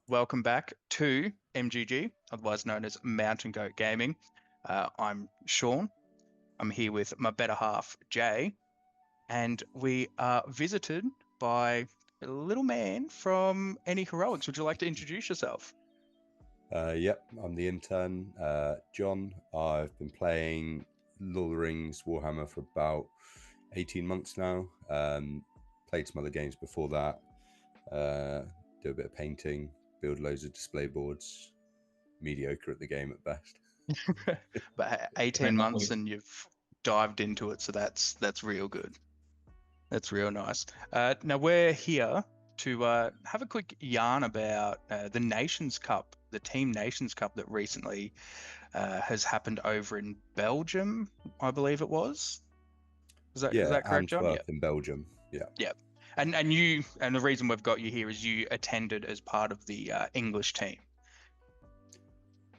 Welcome back to MGG, otherwise known as Mountain Goat Gaming. I'm Sean. I'm here with my better half, Jay, and we are visited by a little man from Any Heroics. Would you like to introduce yourself? Yep, I'm the intern, John. I've been playing Lord of the Rings Warhammer for about 18 months now. Played some other games before that. Do a bit of painting, build loads of display boards. Mediocre at the game at best. But 18 Depends on months and you've dived into it, so that's real good. That's real nice. Now we're here to have a quick yarn about the Nations Cup, the Team Nations Cup that recently has happened over in Belgium, I believe it was. Is Yeah, that correct, John? Antwerp Yep. in Belgium. Yeah. Yep. And the reason we've got you here is you attended as part of the English team.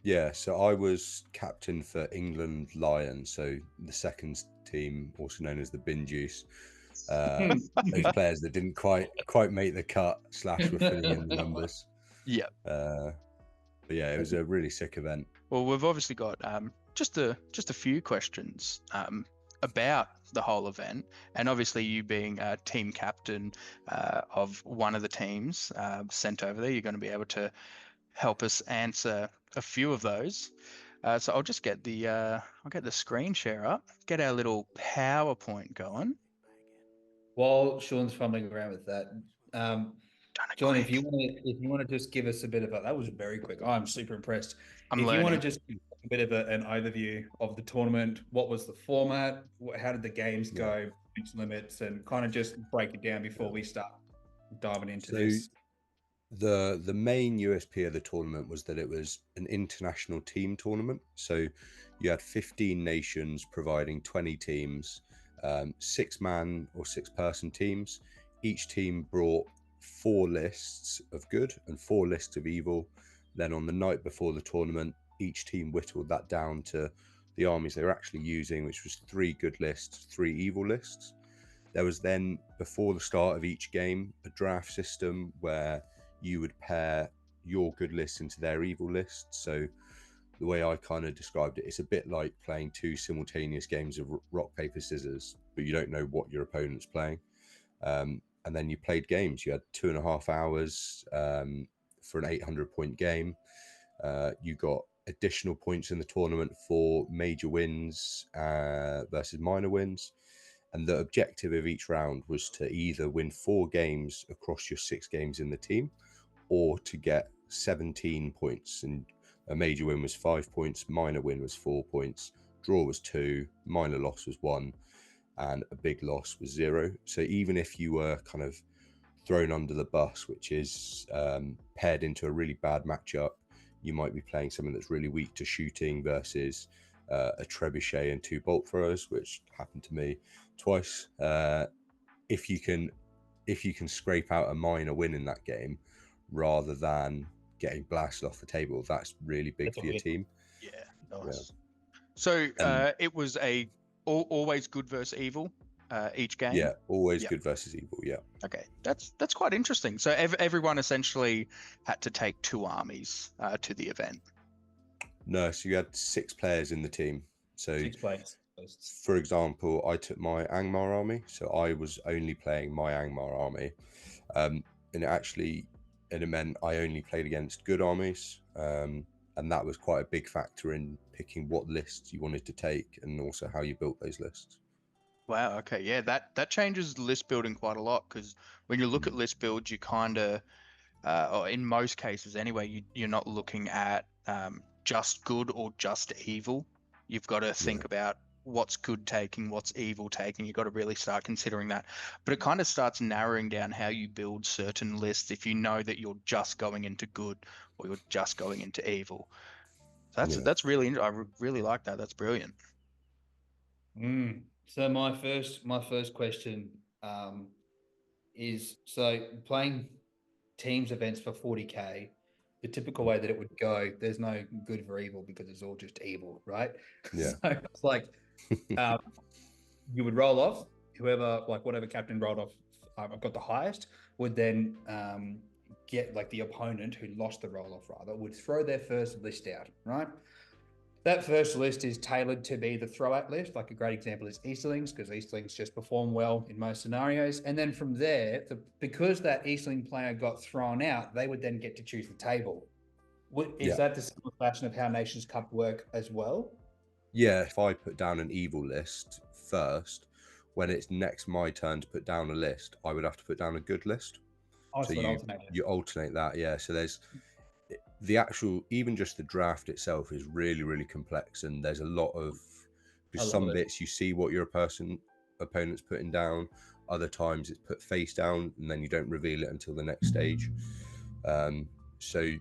Yeah, so I was captain for England Lions, so the second team, also known as the Bin Juice. Those players that didn't quite make the cut / were filling in the numbers. Yep. But yeah, it was a really sick event. Well, we've obviously got just a few questions about the whole event, and obviously you being team captain of one of the teams sent over there, you're going to be able to help us answer a few of those. So I'll just get I'll get the screen share up, get our little PowerPoint going. While Sean's fumbling around with that, Done it John, quick. if you want to just give us a bit of that was very quick. I'm super impressed. I'm If you want to learning. just give a bit of an overview of the tournament, what was the format? How did the games go? Points limits, and kind of just break it down before we start diving into So this. the main USP of the tournament was that it was an international team tournament. So you had 15 nations providing 20 teams, 6-man or 6-person teams. Each team brought 4 lists of good and 4 lists of evil. Then on the night before the tournament, each team whittled that down to the armies they were actually using, which was 3 good lists, 3 evil lists. There was then, before the start of each game, a draft system where you would pair your good list into their evil list. So the way I kind of described it, it's a bit like playing 2 simultaneous games of rock, paper, scissors, but you don't know what your opponent's playing. And then you played games. You had 2.5 hours for an 800-point game. You got additional points in the tournament for major wins versus minor wins. And the objective of each round was to either win 4 games across your 6 games in the team, or to get 17 points. And a major win was 5 points, minor win was 4 points, draw was 2, minor loss was 1, and a big loss was 0. So even if you were kind of thrown under the bus, which is paired into a really bad matchup, you might be playing someone that's really weak to shooting versus a trebuchet and 2 bolt throwers, which happened to me twice. If you can scrape out a minor win in that game rather than getting blasted off the table, that's really big That's for your all. team. Yeah, nice. So it was always good versus evil each game. Yeah, always good versus evil. Yeah. Okay, that's quite interesting. So everyone essentially had to take 2 armies to the event. No, so you had 6 players in the team. So 6 players. for example, I took my Angmar army, so I was only playing my Angmar army, and it meant I only played against good armies, and that was quite a big factor in picking what lists you wanted to take and also how you built those lists. Wow. Okay. Yeah, that changes list building quite a lot because when you look at list builds, you kind of, or in most cases anyway, you're not looking at just good or just evil. You've got to think about what's good taking, what's evil taking. You've got to really start considering that. But it kind of starts narrowing down how you build certain lists if you know that you're just going into good or you're just going into evil. So that's really, I really like that. That's brilliant. So my first question is, so playing teams events for 40K, the typical way that it would go, there's no good for evil because it's all just evil, right? Yeah. So it's like you would roll off, whoever, like whatever captain rolled off, I've got the highest, would then get like the opponent who lost the roll off rather would throw their first list out, right? That first list is tailored to be the throw out list. Like a great example is Easterlings, because Easterlings just perform well in most scenarios. And then from there, because that Easterling player got thrown out, they would then get to choose the table. Is that the similar fashion of how Nations Cup work as well? Yeah, if I put down an evil list first, when it's next my turn to put down a list, I would have to put down a good list. So you alternate that, yeah. So there's the actual, even just the draft itself is really, really complex, and there's a lot of, because some bits you see what your opponent's putting down, other times it's put face down, and then you don't reveal it until the next stage. So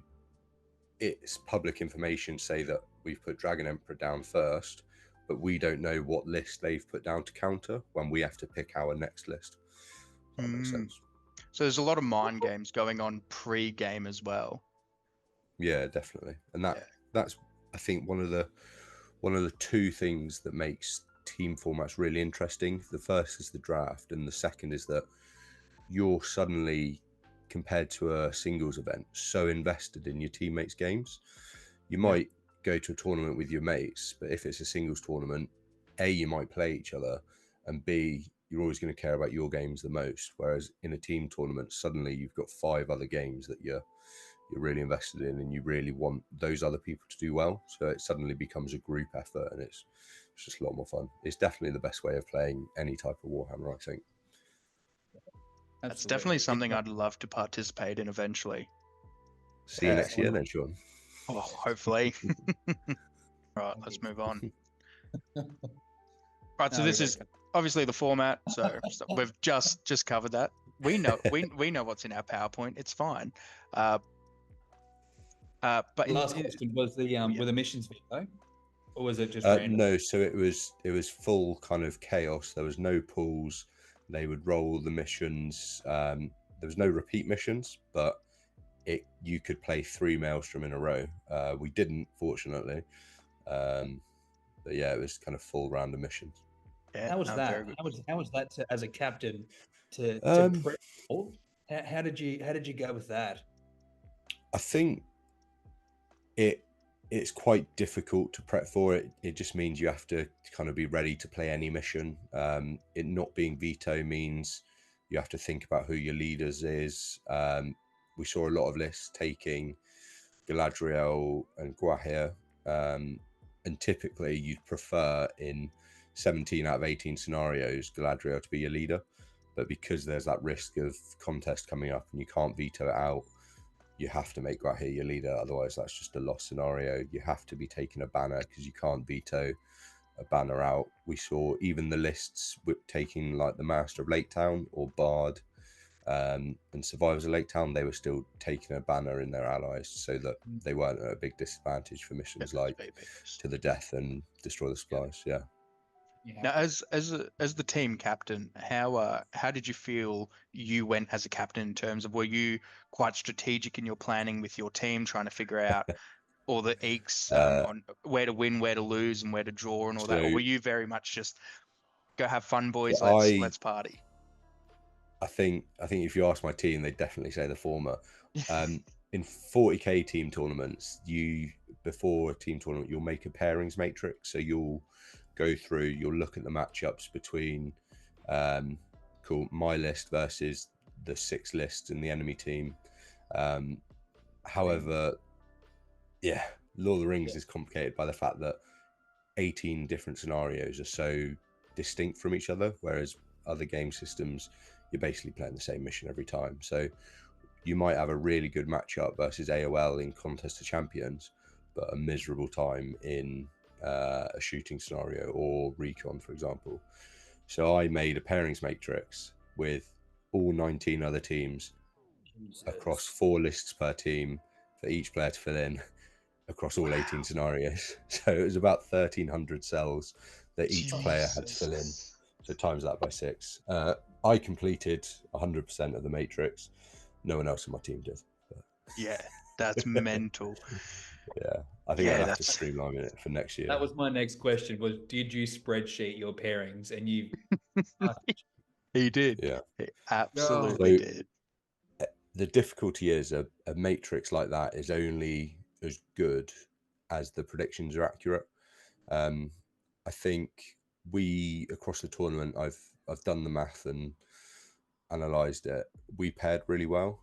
it's public information, say that we've put Dragon Emperor down first, but we don't know what list they've put down to counter when we have to pick our next list. That makes sense. So there's a lot of mind games going on pre-game as well. Yeah, definitely. And that's I think one of the two things that makes team formats really interesting. The first is the draft, and the second is that you're suddenly, compared to a singles event, so invested in your teammates' games. You might go to a tournament with your mates, but if it's a singles tournament, A, you might play each other, and B, you're always going to care about your games the most. Whereas in a team tournament, suddenly you've got 5 other games that you're really invested in, and you really want those other people to do well. So it suddenly becomes a group effort, and it's just a lot more fun. It's definitely the best way of playing any type of Warhammer, I think. That's definitely something I'd love to participate in eventually. See you next year then, Sean. Oh, hopefully. Right, let's move on. Right, so this is obviously the format. So we've just covered that. We know we know what's in our PowerPoint. It's fine. But last question was were the missions video, or was it just random? No, so it was full kind of chaos. There was no pools. They would roll the missions. There was no repeat missions, but you could play 3 Maelstrom in a row. We didn't, fortunately. But yeah, it was kind of full random missions. Yeah, how was that? How was that as a captain to prep? How did you go with that? I think it's quite difficult to prep for it. It just means you have to kind of be ready to play any mission. It not being veto means you have to think about who your leaders is. We saw a lot of lists taking Galadriel and Guahir, and typically you'd prefer in 17 out of 18 scenarios Galadriel to be your leader, but because there's that risk of contest coming up and you can't veto it out, you have to make Guahir your leader, otherwise that's just a lost scenario. You have to be taking a banner because you can't veto a banner out. We saw even the lists taking like the Master of Lake Town or Bard and Survivors of Lake Town, they were still taking a banner in their allies so that they weren't at a big disadvantage for missions like To the Death and Destroy the Supplies. Yeah. Now, as the team captain, how did you feel you went as a captain in terms of, were you quite strategic in your planning with your team, trying to figure out all the eeks on where to win, where to lose, and where to draw, and all that, or were you very much just go have fun, boys, let's party? I think if you ask my team, they definitely say the former. In 40k team tournaments, before a team tournament, you'll make a pairings matrix. So you'll go through, you'll look at the matchups between my list versus the 6 lists in the enemy team. However, Lord of the Rings is complicated by the fact that 18 different scenarios are so distinct from each other, whereas other game systems, you're basically playing the same mission every time. So you might have a really good matchup versus AOL in Contest of Champions, but a miserable time in a shooting scenario or recon, for example. So I made a pairings matrix with all 19 other teams across 4 lists per team for each player to fill in across all 18 scenarios. So it was about 1,300 cells that each player had to fill in. So times that by 6. I completed 100% of the matrix. No one else on my team did. But... Yeah, that's mental. Yeah, I think I'll have to streamline it for next year. That was my next question, was did you spreadsheet your pairings? And you... He did. Yeah. He absolutely did. the difficulty is a matrix like that is only as good as the predictions are accurate. I think we across the tournament, I've done the math and analysed it. We paired really well.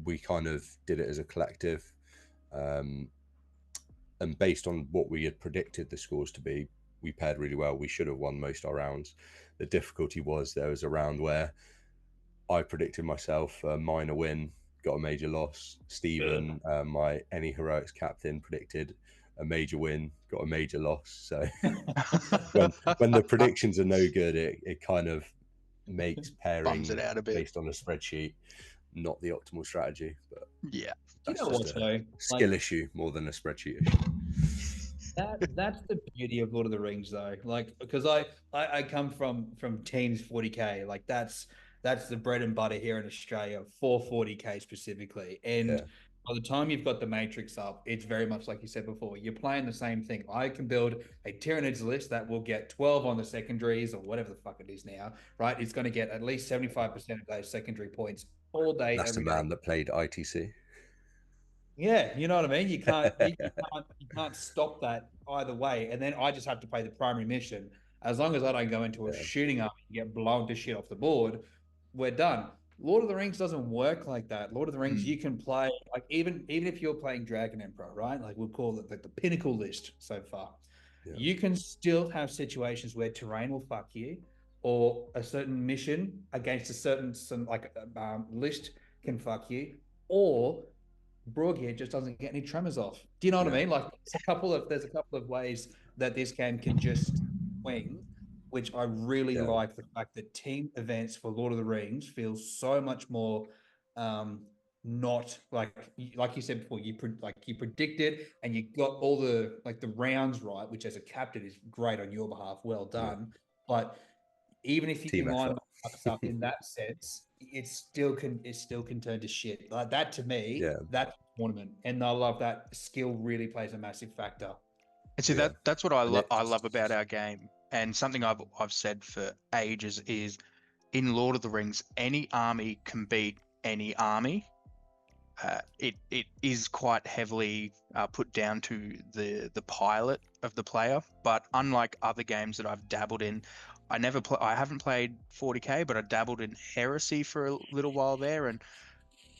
We kind of did it as a collective, and based on what we had predicted the scores to be, we paired really well. We should have won most of our rounds. The difficulty was there was a round where I predicted myself a minor win, got a major loss. Stephen, my Any Heroics captain, predicted a major win, got a major loss. So when the predictions are no good, it kind of makes Bums it pairing out a bit. based on a spreadsheet not the optimal strategy. But Yeah. You that's know just what, a though? skill issue more than a spreadsheet issue. That's the beauty of Lord of the Rings, though. Like, because I come from teams 40K. Like that's the bread and butter here in Australia for 40K specifically. And Yeah. by the time you've got the matrix up, it's very much like you said before. You're playing the same thing. I can build a Tyranids list that will get 12 on the secondaries or whatever the fuck it is now, right? It's going to get at least 75% of those secondary points all day, That's the every day. man that played ITC. Yeah, you know what I mean. You can't stop that either way, and then I just have to play the primary mission. As long as I don't go into a Yeah. shooting army and get blown to shit off the board, we're done. Lord of the Rings doesn't work like that. Lord of the Rings, you can play like even if you're playing Dragon Emperor, right? Like we'll call it like the pinnacle list so far. Yeah. You can still have situations where terrain will fuck you, or a certain mission against a certain list can fuck you, or Broadgear just doesn't get any tremors off. Do you know what I mean? Like there's a couple of ways that this game can just swing, which I really like the fact that team events for Lord of the Rings feel so much more not like you said before, you predicted and you got all the rounds right, which as a captain is great on your behalf. Well done. But even if you Team line effort. up in that sense, it still can turn to shit. Like that to me, that's a tournament. And I love that skill really plays a massive factor. And see that's what I love about our game. And something I've said for ages is in Lord of the Rings, any army can beat any army. It is quite heavily put down to the pilot of the player, but unlike other games that I've dabbled in, I haven't played 40K, but I dabbled in Heresy for a little while there, and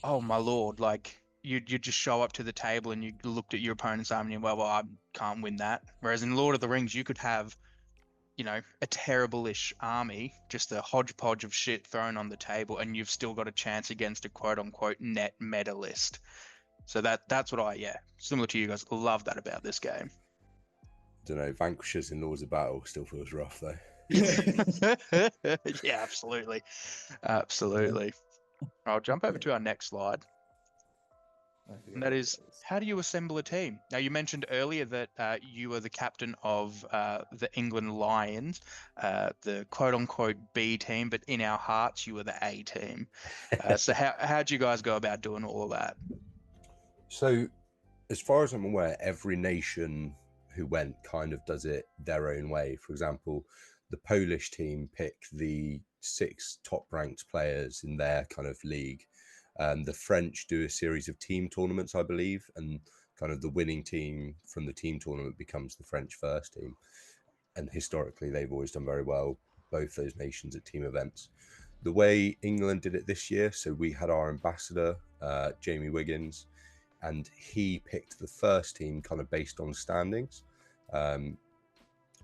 oh my lord, like you just show up to the table and you looked at your opponent's army and well, I can't win that. Whereas in Lord of the Rings, you could have a terrible-ish army, just a hodgepodge of shit thrown on the table, and you've still got a chance against a quote-unquote net meta list. So that's what similar to you guys, love that about this game. Don't know, Vanquishers in Lords of Battle still feels rough though. Yeah, absolutely. I'll jump over to our next slide. And that is, how do you assemble a team? Now, you mentioned earlier that you were the captain of the England Lions, the quote-unquote B team, but in our hearts, you were the A team. So how'd you guys go about doing all of that? So, as far as I'm aware, every nation who went kind of does it their own way. For example, the Polish team pick the 6 top-ranked players in their kind of league. The French do a series of team tournaments, I believe, and kind of the winning team from the team tournament becomes the French first team. And historically, they've always done very well, both those nations at team events. The way England did it this year, so we had our ambassador, Jamie Wiggins, and he picked the first team kind of based on standings. And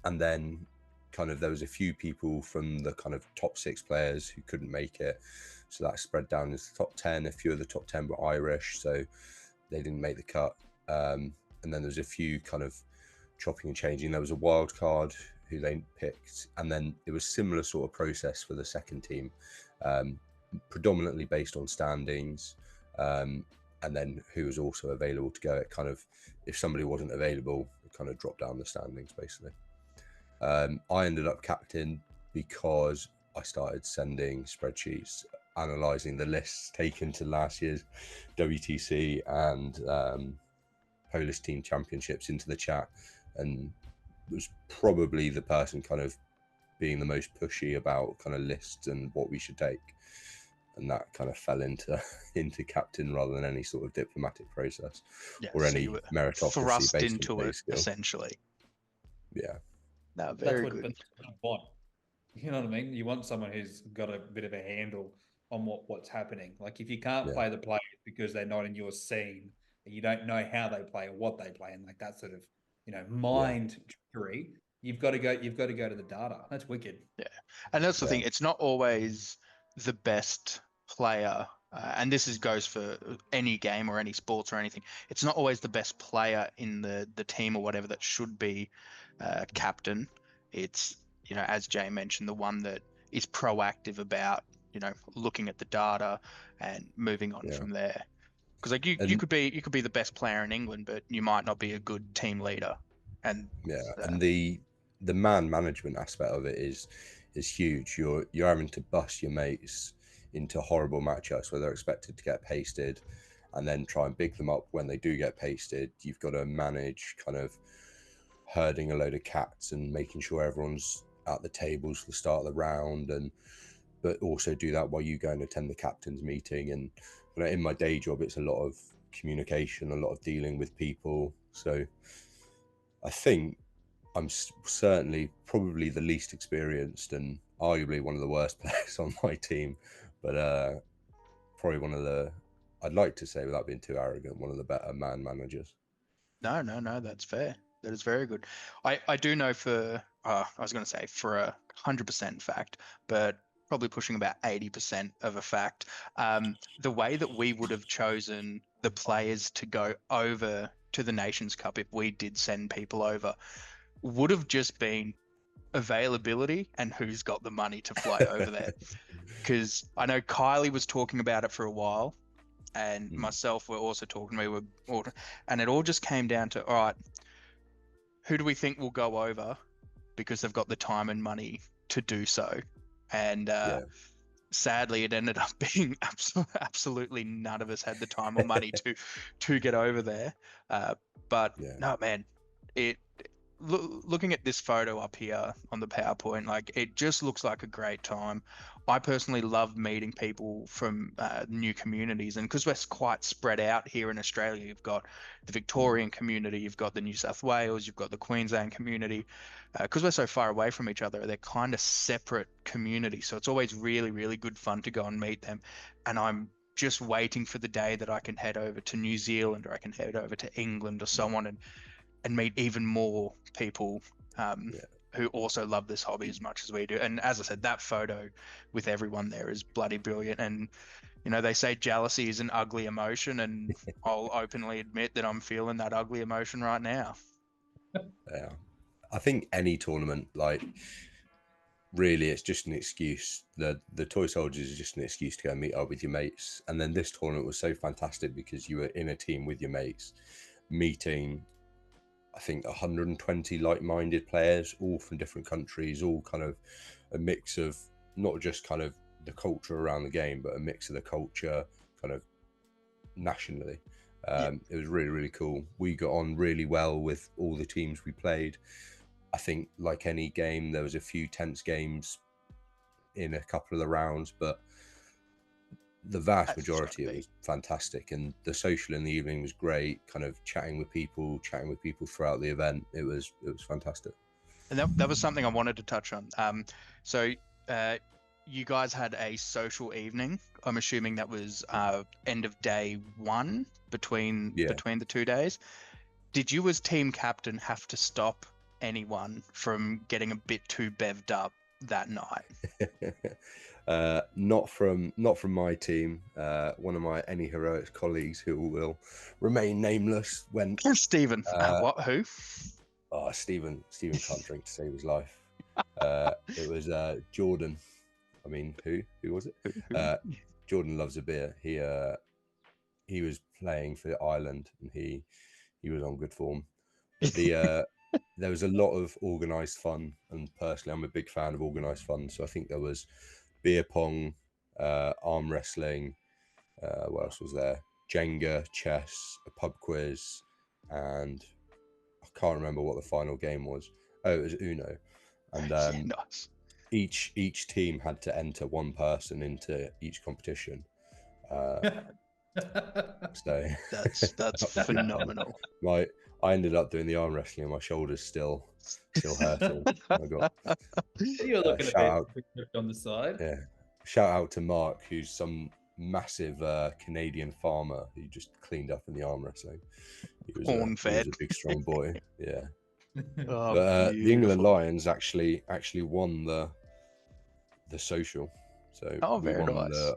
then kind of there was a few people from the kind of top 6 players who couldn't make it. So that spread down into the top 10. A few of the top 10 were Irish, so they didn't make the cut. And then there's a few kind of chopping and changing. There was a wild card who they picked, and then it was similar sort of process for the second team, predominantly based on standings, and then who was also available to go. It kind of, if somebody wasn't available, it kind of dropped down the standings basically. I ended up captain because I started sending spreadsheets analysing the lists taken to last year's WTC and Polish team championships into the chat, and was probably the person kind of being the most pushy about kind of lists and what we should take. and that kind of fell into into captain rather than any sort of diplomatic process Yeah, or so any you were meritocracy thrust based on into play it skill. essentially. Yeah, No, That's very what, good. but that's what you want. You know what I mean? You want someone who's got a bit of a handle on what's happening. Like if you can't Yeah. play the players because they're not in your scene, and you don't know how they play or what they play, and like that sort of mind trickery, you've got to go. You've got to go to the data. That's wicked. Yeah, and that's the Yeah. thing. It's not always the best player, and this goes for any game or any sports or anything. It's not always the best player in the team or whatever that should be captain. It's, as Jay mentioned, the one that is proactive about, looking at the data and moving on Yeah. from there. Because like you And could be the best player in England, but you might not be a good team leader. And yeah, uh, and the man management aspect of it is huge. You're having to bust your mates into horrible matchups where they're expected to get pasted, and then try and big them up when they do get pasted. You've got to manage kind of herding a load of cats and making sure everyone's at the tables for the start of the round, and but also do that while you go and attend the captain's meeting. And in my day job, it's a lot of communication, a lot of dealing with people. So I think I'm certainly probably the least experienced and arguably one of the worst players on my team, but probably one of the, I'd like to say without being too arrogant, one of the better man managers. No, that's fair. That is very good. I do know for, I was going to say for 100% fact, but probably pushing about 80% of a fact. The way that we would have chosen the players to go over to the Nations Cup if we did send people over would have just been availability and who's got the money to fly over there. Because I know Kylie was talking about it for a while, and myself were also talking. And it all just came down to, all right, who do we think will go over because they've got the time and money to do so? And Yeah. sadly, it ended up being absolutely none of us had the time or money to get over there. But Yeah. no, man, it looking at this photo up here on the PowerPoint, like it just looks like a great time. I personally love meeting people from new communities, and because we're quite spread out here in Australia, you've got the Victorian community, you've got the New South Wales, you've got the Queensland community. Because we're so far away from each other, they're kind of separate communities. So it's always really, really good fun to go and meet them. And I'm just waiting for the day that I can head over to New Zealand or I can head over to England or so on and meet even more people who also love this hobby as much as we do. And as I said, that photo with everyone there is bloody brilliant. And, they say jealousy is an ugly emotion, and I'll openly admit that I'm feeling that ugly emotion right now. Yeah. I think any tournament, like, really, it's just an excuse. The Toy Soldiers is just an excuse to go and meet up with your mates. And then this tournament was so fantastic because you were in a team with your mates, meeting, I think, 120 like-minded players, all from different countries, all kind of a mix of not just kind of the culture around the game, but a mix of the culture kind of nationally. It was really, really cool. We got on really well with all the teams we played. I think, like any game, there was a few tense games in a couple of the rounds, but the vast majority, it was fantastic. And the social in the evening was great, kind of chatting with people throughout the event. It was fantastic. And that was something I wanted to touch on. So you guys had a social evening. I'm assuming that was end of day one between the 2 days. Did you as team captain have to stop anyone from getting a bit too bevved up that night? Not from my team. One of my Any Heroics colleagues, who will remain nameless, went. Stephen. What? Who? Oh, Stephen can't drink to save his life. It was Jordan. I mean, who was it? Jordan loves a beer. He was playing for Ireland, and he was on good form. But there was a lot of organised fun, and personally, I'm a big fan of organised fun. So I think there was beer pong, arm wrestling. What else was there? Jenga, chess, a pub quiz, and I can't remember what the final game was. Oh, it was Uno. And Yeah, nice. each team had to enter one person into each competition. So That's phenomenal. I ended up doing the arm wrestling, and my shoulder's still hurting. I got You're looking a shout bit out, ripped on the side. yeah, shout out to Mark, who's some massive Canadian farmer who just cleaned up in the arm wrestling. He was Corn-fed. a big strong boy. Yeah. Oh, But the England beautiful. Lions actually won the social. So Oh, we very won nice.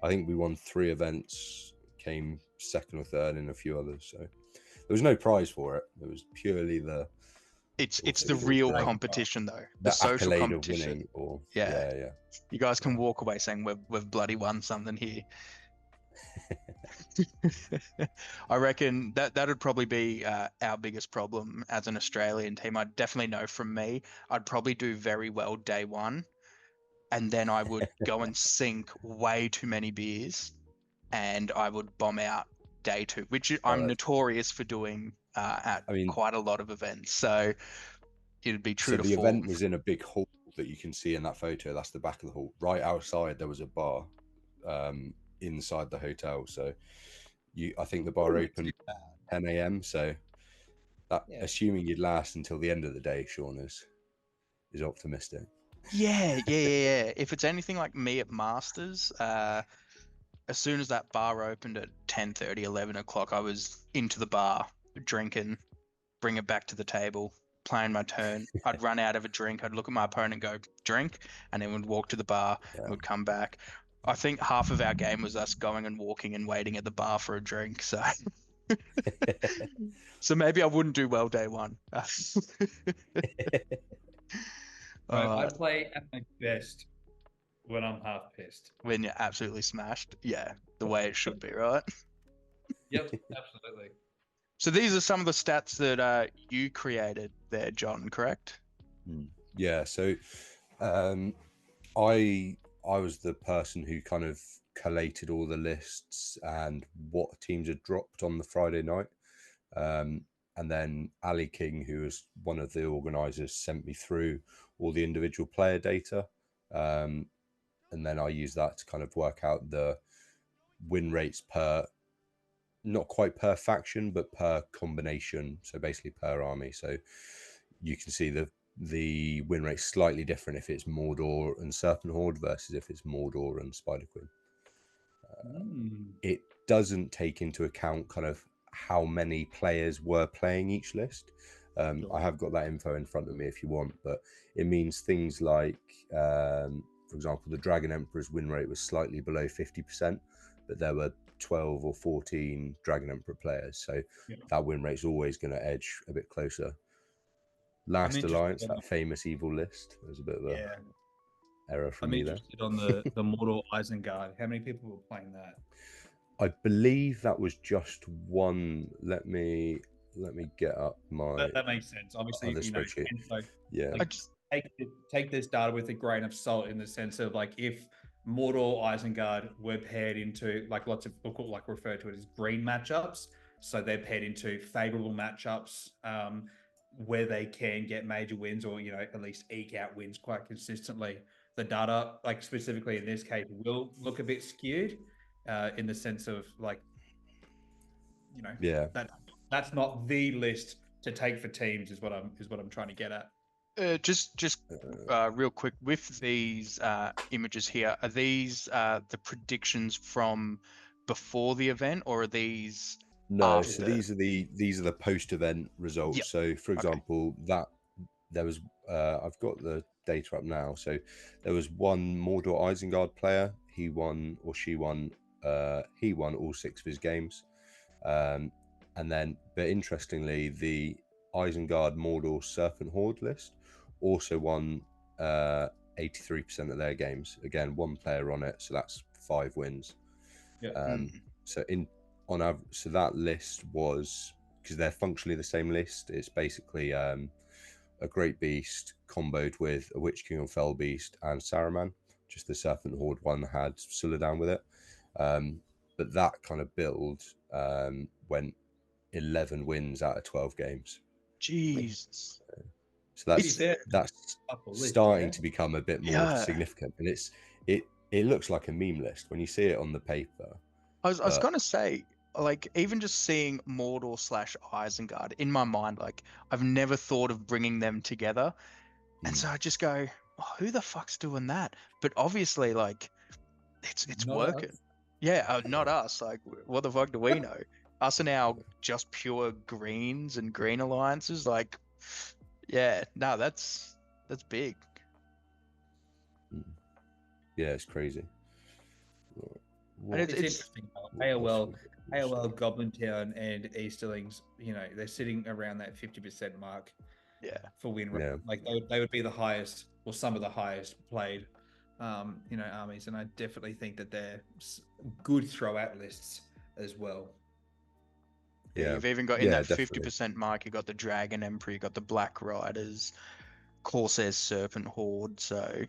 I think we won 3 events, came second or third in a few others. So there was no prize for it. It was purely It's what's it the called? real Great. competition though. The The social accolade of competition. winning. Or Yeah. yeah. You guys can walk away saying we've bloody won something here. I reckon that'd probably be our biggest problem as an Australian team. I definitely know from me, I'd probably do very well day one, and then I would go and sink way too many beers, and I would bomb out day two, which I'm notorious for doing at I mean, quite a lot of events. So it'd be true so to the form. event was in a big hall that you can see in that photo. That's the back of the hall. Right outside there was a bar inside the hotel. So I think the bar opened 10 a.m. So that, assuming you'd last until the end of the day, Sean is optimistic. Yeah. If it's anything like me at Masters, as soon as that bar opened at 10:30, 11 o'clock, I was into the bar, drinking, bring it back to the table, playing my turn. I'd run out of a drink. I'd look at my opponent and go, drink, and then would walk to the bar and would come back. I think half of our game was us going and walking and waiting at the bar for a drink. So, so maybe I wouldn't do well day one. I play at my best when I'm half pissed. When you're absolutely smashed. Yeah, the way it should be, right? Yep, absolutely. So these are some of the stats that you created there, John, correct? Yeah, so I was the person who kind of collated all the lists and what teams had dropped on the Friday night. And then Ali King, who was one of the organisers, sent me through all the individual player data. And then I used that to kind of work out the win rates per, not quite per faction, but per combination. So basically per army. So you can see the win rate slightly different if it's Mordor and Serpent Horde versus if it's Mordor and Spider Queen. It doesn't take into account kind of how many players were playing each list. I have got that info in front of me if you want, but it means things like, for example, the Dragon Emperor's win rate was slightly below 50%, but there were 12 or 14 Dragon Emperor players. So that win rate's always going to edge a bit closer. Last Alliance, that famous evil list. There's a bit of a error from me there. I'm interested on the Mortal Isengard. How many people were playing that? I believe that was just one. Let me get up my. That makes sense. Obviously, you know, yeah. Take this data with a grain of salt in the sense of like if Mordor Isengard were paired into like lots of people like refer to it as green matchups, so they're paired into favorable matchups where they can get major wins or you know at least eke out wins quite consistently. The data, like specifically in this case, will look a bit skewed in the sense of like you know that's not the list to take for teams is what I'm trying to get at. Just real quick with these images here, are these the predictions from before the event or are these no after? So these are the post-event results. Yep. So for example, that there was I've got the data up now. So there was one Mordor Isengard player. He won or she won he won all 6 of his games. And then, but interestingly, the Isengard Mordor Serpent Horde list also won 83% of their games. Again, one player on it, so that's 5 wins. So so that list was, because they're functionally the same list. It's basically a Great Beast comboed with a Witch King and Fell Beast and Saruman. Just the Serpent Horde one had Suladan with it. But that kind of build went 11 wins out of 12 games. Jesus. So To be It's fair, that's couple list, starting yeah. to become a bit more yeah. significant, and it looks like a meme list when you see it on the paper. I was But gonna say, like, even just seeing Mordor slash Isengard in my mind, like, I've never thought of bringing them together, and so I just go, oh, who the fuck's doing that? But obviously, like, it's Not working. us. Yeah, not us. Like, what the fuck do we know? Us and our just pure greens and green alliances. Like, yeah, no, that's big. yeah, it's crazy. And What It's it's interesting. what else AOL, we got AOL, also? Goblin Town, and Easterlings. You know, they're sitting around that 50% mark yeah, for win rate. Yeah, Like they would be the highest, or some of the highest played, armies. And I definitely think that they're good throwout lists as well. yeah. yeah, You've even got in yeah, that definitely. 50% mark. You got the Dragon Emperor, you got the Black Riders, Corsair's Serpent Horde. So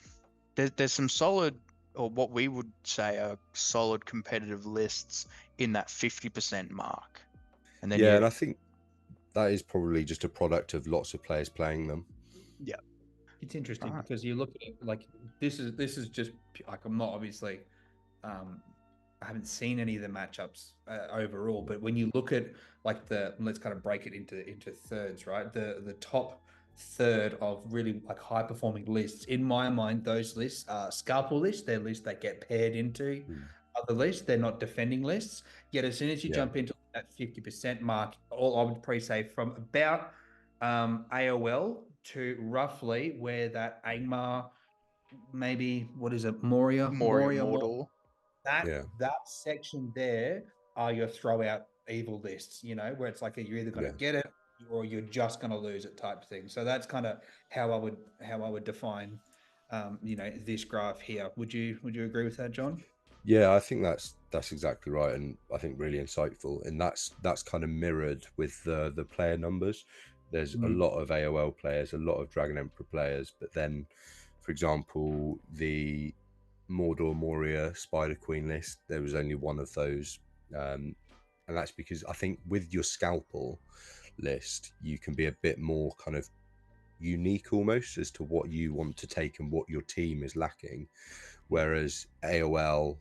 there's some solid, or what we would say are solid competitive lists in that 50% mark. And then Yeah, and you, I think that is probably just a product of lots of players playing them. yeah, It's interesting all right, because you look at it like this is just like I'm not obviously I haven't seen any of the matchups overall, but when you look at like let's kind of break it into thirds, right? The top third of really like high performing lists in my mind, those lists are scalpel lists. They're lists that get paired into Mm. other lists. They're not defending lists. Yet as soon as you Yeah, jump into that 50% mark, all I would probably say from about AOL to roughly where that Angmar, maybe what is it, Moria Moria, Mordor. that yeah, that section there are your throw out evil lists, where it's like you're either going yeah. to get it or you're just going to lose it type thing. So that's kind of how I would define this graph here. Would you agree with that, John? Yeah, I think that's exactly right, and I think really insightful. And that's kind of mirrored with the player numbers. There's a Mm. lot of AOL players, a lot of Dragon Emperor players, but then, for example, the Mordor Moria Spider Queen list, there was only one of those, and that's because I think with your scalpel list, you can be a bit more kind of unique almost as to what you want to take and what your team is lacking. Whereas AOL,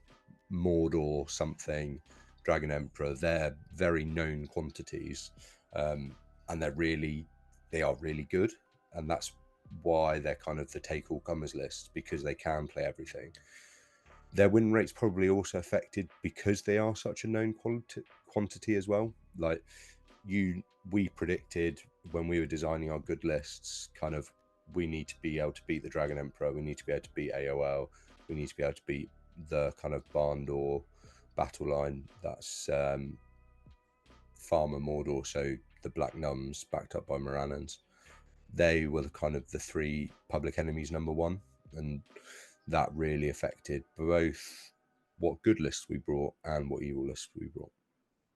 Mordor, something, Dragon Emperor, they're very known quantities, and they are really good, and that's why they're kind of the take all comers list, because they can play everything. Their win rate's probably also affected because they are such a known quantity as well. Like we predicted when we were designing our good lists, kind of we need to be able to beat the Dragon Emperor, we need to be able to beat AOL, we need to be able to beat the kind of Barndor battle line that's Farmer Mordor, so the Black Nuns backed up by Morannons. They were kind of the three public enemies number one, and that really affected both what good lists we brought and what evil lists we brought.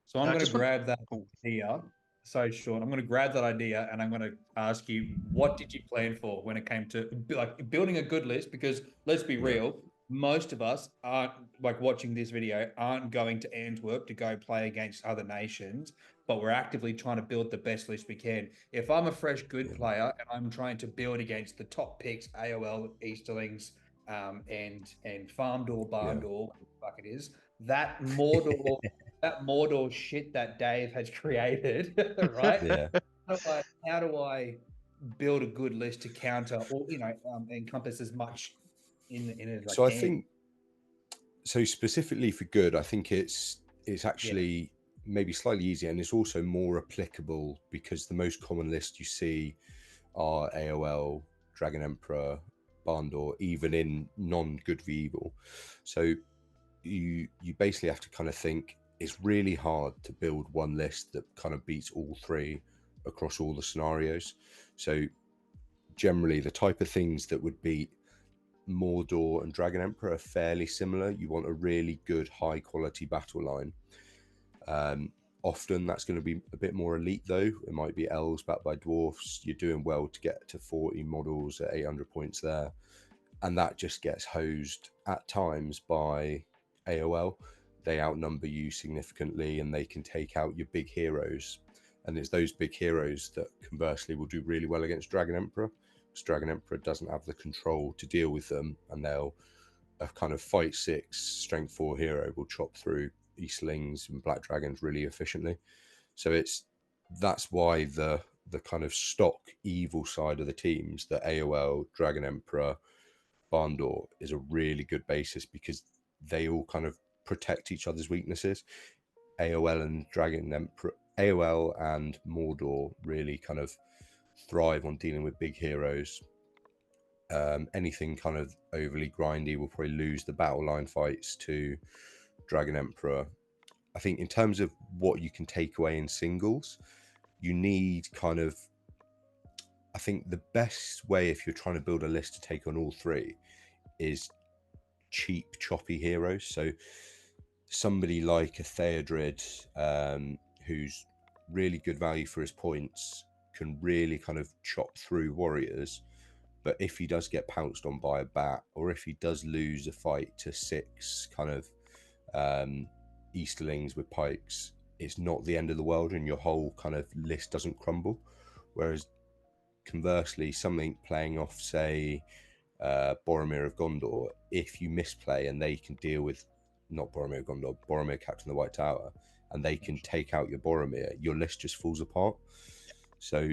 So I'm I going to just want, grab that oh, idea. So Sean, I'm going to grab that idea and I'm going to ask you, what did you plan for when it came to like building a good list? Because let's be Yeah, real, most of us aren't like watching this video aren't going to Antwerp to go play against other nations, but we're actively trying to build the best list we can. If I'm a fresh good yeah, player and I'm trying to build against the top picks, AOL, Easterlings, and Farm Door, Barn yeah. Door, what the fuck it is, that Mordor shit that Dave has created, right? Yeah. How do I build a good list to counter or encompass as much in it as I So I can? think, so specifically for good, I think it's Yeah. actually maybe slightly easier, and it's also more applicable because the most common list you see are AOL, Dragon Emperor, Barndor, even in non-good v evil. So you basically have to kind of think it's really hard to build one list that kind of beats all three across all the scenarios. So generally the type of things that would beat Mordor and Dragon Emperor are fairly similar. You want a really good high quality battle line. Often that's going to be a bit more elite though. It might be elves backed by dwarfs. You're doing well to get to 40 models at 800 points there, and that just gets hosed at times by AOL. They outnumber you significantly and they can take out your big heroes, And it's those big heroes that conversely will do really well against Dragon Emperor, because Dragon Emperor doesn't have the control to deal with them, and they'll a kind of fight 6 strength 4 hero will chop through Eastlings and Black Dragons really efficiently. So that's why the kind of stock evil side of the teams, the AOL, Dragon Emperor, Barn Door, is a really good basis, because they all kind of protect each other's weaknesses. AOL and Dragon Emperor, AOL and Mordor really kind of thrive on dealing with big heroes. Anything kind of overly grindy will probably lose the battle line fights to Dragon Emperor. I think in terms of what you can take away in singles, you need kind of, I think the best way if you're trying to build a list to take on all three is cheap, choppy heroes. So somebody like a Theodred, who's really good value for his points, can really kind of chop through warriors. But if he does get pounced on by a bat, or if he does lose a fight to 6 kind of Easterlings with pikes, it's not the end of the world, and your whole kind of list doesn't crumble. Whereas conversely, something playing off, say, Boromir of Gondor, if you misplay and they can deal with, not Boromir of Gondor, Boromir Captain of the White Tower, and they can take out your Boromir, your list just falls apart. So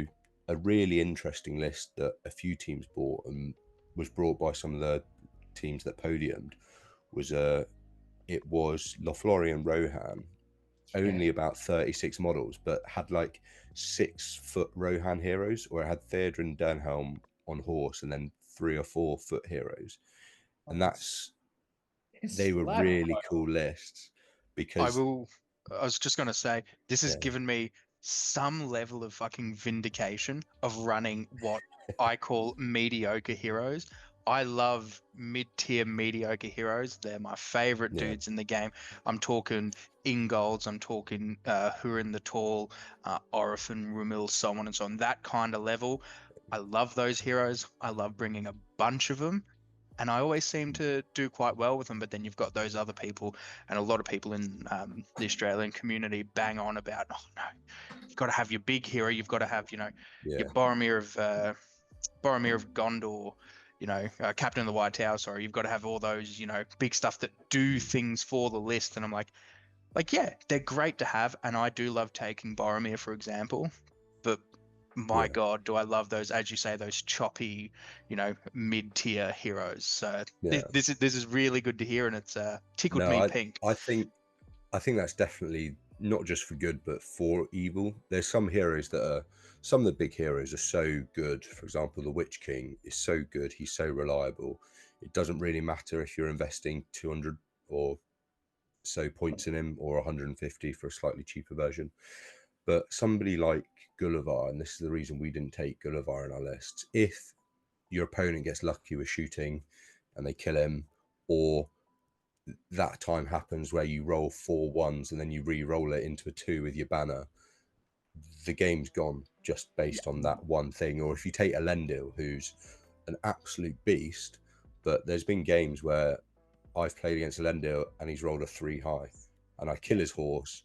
a really interesting list that a few teams bought and was brought by some of the teams that podiumed was it was Lothlorien Rohan, only about 36 models, but had like 6-foot Rohan heroes, or it had Theodred and Dernhelm on horse, and then 3 or 4 foot heroes. And they were really cool lists, because I was just going to say, this has given me some level of fucking vindication of running what I call mediocre heroes. I love mid-tier mediocre heroes. They're my favorite dudes in the game. I'm talking Ingolds, I'm talking Hurin the Tall, Orphan, Rumil, so on and so on. That kind of level. I love those heroes. I love bringing a bunch of them. And I always seem to do quite well with them. But then you've got those other people, and a lot of people in the Australian community bang on about, oh no, you've got to have your big hero. You've got to have, your Boromir of Gondor, Captain of the White Tower. Sorry, you've got to have all those, big stuff that do things for the list. And I'm like, yeah, they're great to have, and I do love taking Boromir, for example. But my God, do I love those, as you say, those choppy, mid-tier heroes. So this is really good to hear, and it's tickled me pink. I think that's definitely not just for good, but for evil. There's some heroes that are, some of the big heroes are so good. For example, the Witch King is so good. He's so reliable. It doesn't really matter if you're investing 200 or so points in him, or 150 for a slightly cheaper version. But somebody like Gulliver, and this is the reason we didn't take Gulliver in our lists, if your opponent gets lucky with shooting and they kill him, or that time happens where you roll 4 1s and then you re-roll it into a 2 with your banner, the game's gone just based on that one thing. Or if you take Elendil, who's an absolute beast, but there's been games where I've played against Elendil and he's rolled a 3 high, and I kill his horse,